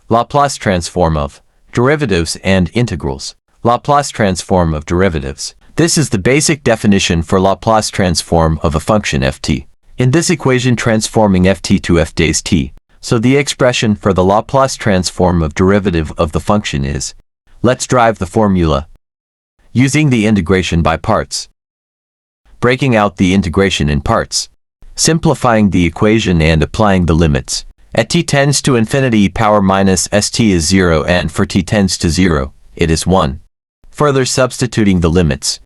Laplace transform of derivatives and integrals. Laplace transform of derivatives. This is the basic definition for Laplace transform of a function ft. In this equation, transforming ft to f days t. So the expression for the Laplace transform of derivative of the function is. Let's drive the formula. Using the integration by parts. Breaking out the integration in parts. Simplifying the equation and applying the limits. At t tends to infinity power minus st is 0, and for t tends to 0, it is 1. Further substituting the limits.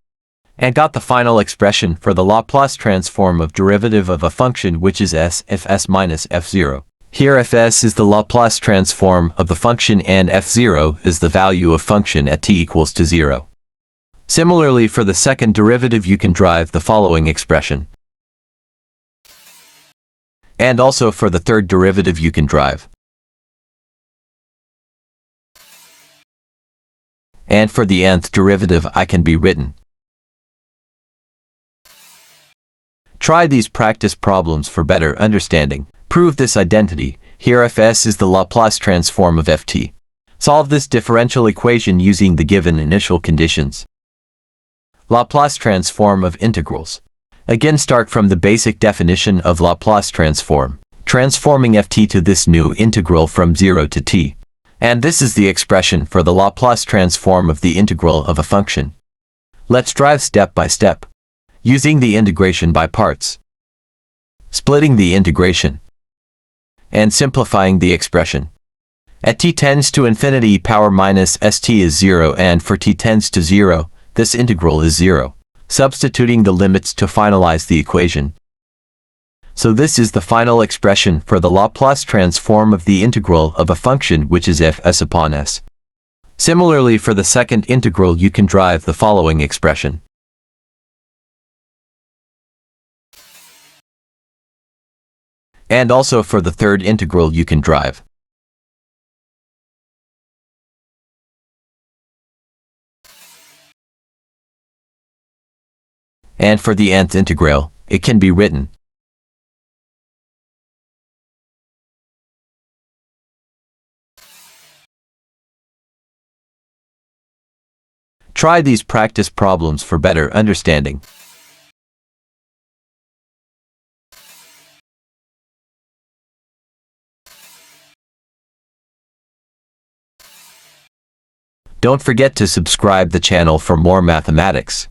And got the final expression for the Laplace transform of derivative of a function which is s if s minus f0. Here fs is the Laplace transform of the function and f0 is the value of function at t equals to 0. Similarly, for the second derivative you can derive the following expression. And also for the third derivative you can derive. And for the nth derivative I can be written. Try these practice problems for better understanding. Prove this identity. Here fs is the Laplace transform of ft. Solve this differential equation using the given initial conditions. Laplace transform of integrals. Again, start from the basic definition of Laplace transform. Transforming ft to this new integral from 0 to t. And this is the expression for the Laplace transform of the integral of a function. Let's drive step by step. Using the integration by parts. Splitting the integration. And simplifying the expression. At t tends to infinity power minus st is 0, and for t tends to 0, this integral is 0. Substituting the limits to finalize the equation. So this is the final expression for the Laplace transform of the integral of a function which is f s upon s. Similarly, for the second integral you can derive the following expression. And also for the third integral you can derive. And for the nth integral, it can be written. Try these practice problems for better understanding. Don't forget to subscribe the channel for more mathematics.